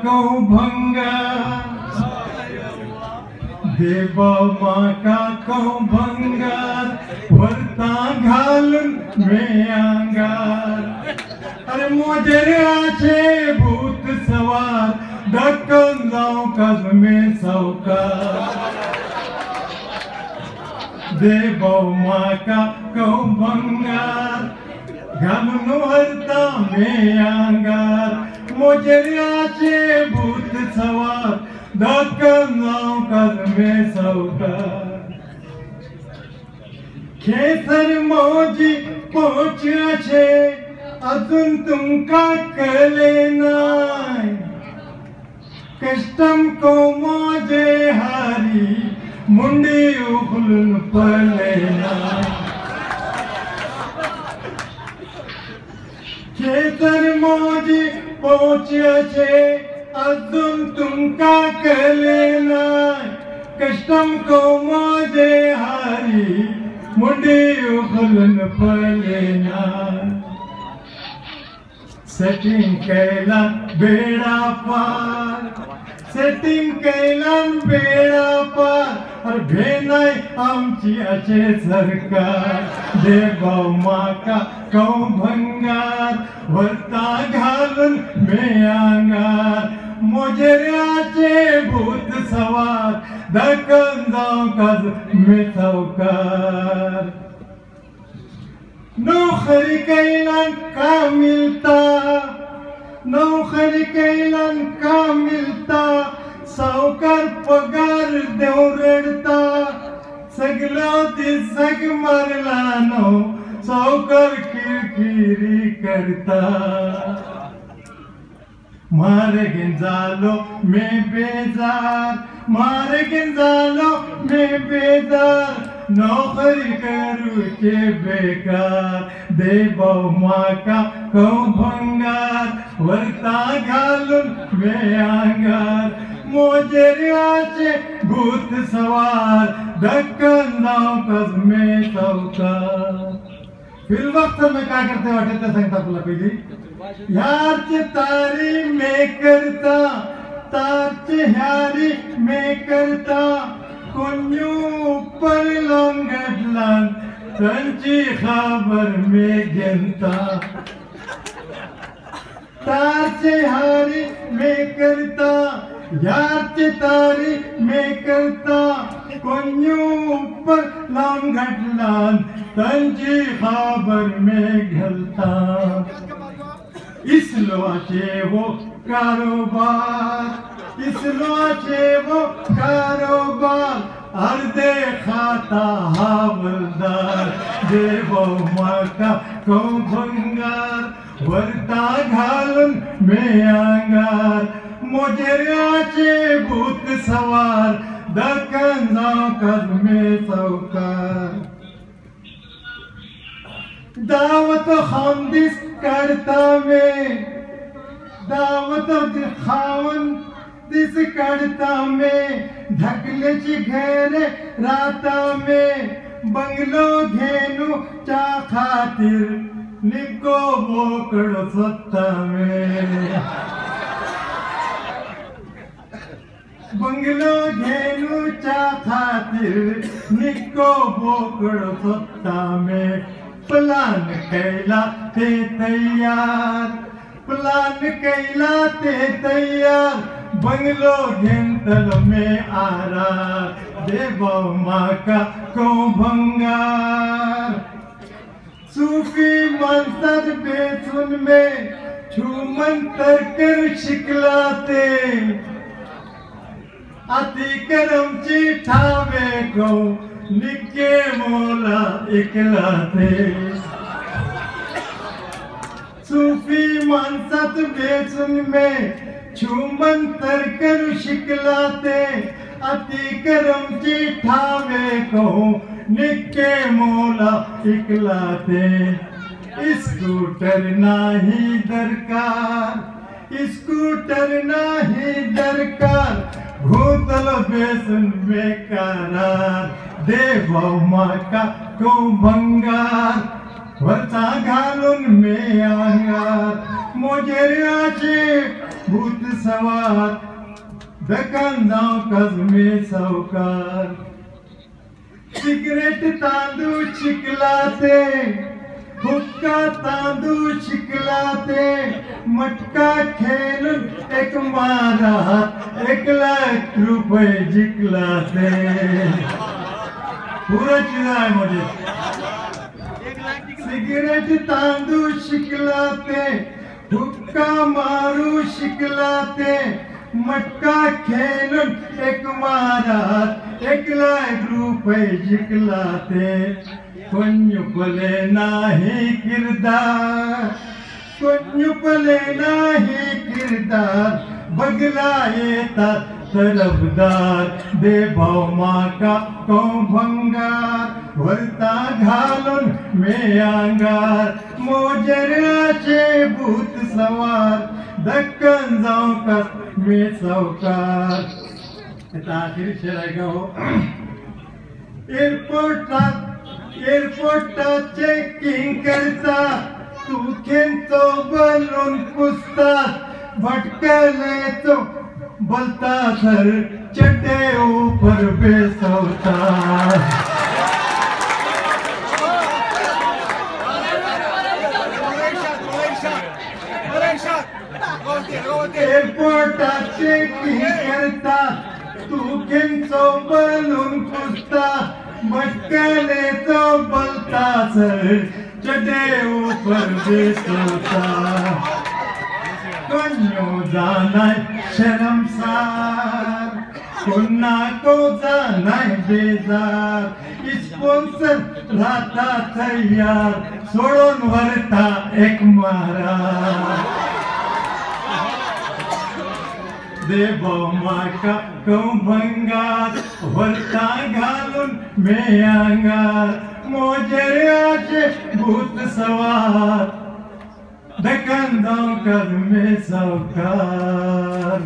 भंगार देवा माका भंगार वरता घालून में अंगार अरे मोजऱ्याचे भूत सवार ढक्कन जाऊ कज में सौकार देवा माका भंगार घालून वरता में अंगार मोजऱ्याचे भूत सवार ढक्कन जाऊ कज में सौकार खेतर मौजी पहुंचे अजून तुमका कळले नाय कष्टम को मौजे हारी मुंडी उखलून पडले नाय खेतर मौजी पहुंचे अजून तुमका कळले नाय कष्टम को मौजे हारी मुंडी उखलून पडले नाय सेटिंग कैला बेड़ा पार सेटिंग कैला बेड़ा पार और भेनाय आमची अचे सरकार देवा माका भंगार वरता घालून में अंगार मोजऱ्याचे भूत सवार ढक्कन जाऊ कज में सौकार नौकरी कैलन का मिलता नौकरी कैलन का मिलता सावकार पगार देव रडता सगळं ती सग मारला नो सावकार किरकिरी करता मारगीन जालो मैं बेजार मारगीन जालो मैं बेजार नौकरी करूचे बेकार देवा माका भंगार वरता घालून में अंगार मोजऱ्याचे भूत सवार ढक्कन जाऊ कज में सौकार फिर वक्त में काय करते वाटत ते सांगता तुला पहिली यारचे तारी में करता तारचे ह्यारी में करता कोन्यू ऊपर लंगडलान त्यांची खबर में घेता तारचे हारी में करता यारचे तारी में करता कोन्यू ऊपर लंगडलान त्यांची खबर में घलता इसलोचे वो कारोबार इसलोचे वो कारोबार अर्धे खाता हवलदार देवो माका भंगार वरता घालून में अंगार मोजऱ्याचे भूत सवार ढक्कन जाऊ कज में सौकार दावत खामदिस करता में दावत खावन दिस करता में ढकलेची घरे राता में बंगलो घेनू चा खातिर निको बोकड़ सत्ता में बंगलो घेनू चा खातिर निको बोकड़ सत्ता में प्लान कैला ते तैयार प्लान कैला ते तैयार बंगलो घेंतल में आरार देवा माका भंगार सूफी मंतर बेचून में छूमंतर कर शिकला ते अतिक्रमची ठावे को निके मोला इकला थे सूफी मानसत बेचून में छूमंतर कर शिकला ते अतिक्रमची ठावे को निके मोला इकला थे स्कूटर नाही दरकार स्कूटर नाही दरकार भूतल बेसन में करार देवा माका भंगार वरता घालून में अंगार मोजऱ्याचे भूत सवार दखन जाऊ कजमे सावकार सिगरेट तांदूळ शिकलाते हुक्का तांदूळ शिकलाते मटका खेळून एक मारा 1 लाख रुपये जिंकलाते पूरा चिराय मध्ये सिगरेट तांदूळ शिकलाते हुक्का मारू शिकलाते मटका खेळून एक मारात 1 लाख रुपये जिंकलाते कोणपले नाही किरदार कोणपले नाही किरदार बगला येतात तरफदार दे भाव माका तो भंगार वरता घालून मे अंगार मोजराचे भूत सवार दक्कन जाऊ कस मे सावकार आता आखिरी शेर आहे का हो एअरपोर्टात चेकिंग करता तू खेळतो बनून पुसतात भटकले तो बोलता सर चटे ऊपर बेसवता एअरपोर्टात चेकिंग करतात तू खेळतो बनून पुसतात भटकले तो बोलता सर चटे ऊपर बेसवता कन्यो जाना शर्मसार कोन्ना को जाना बेजार स्पॉन्सर राहता तयार सोडून वरता एक मारा देवो माका को भंगार वरता घालून मे अंगार मोजऱ्याचे भूत सवार दखन जाऊ कजमे सावकार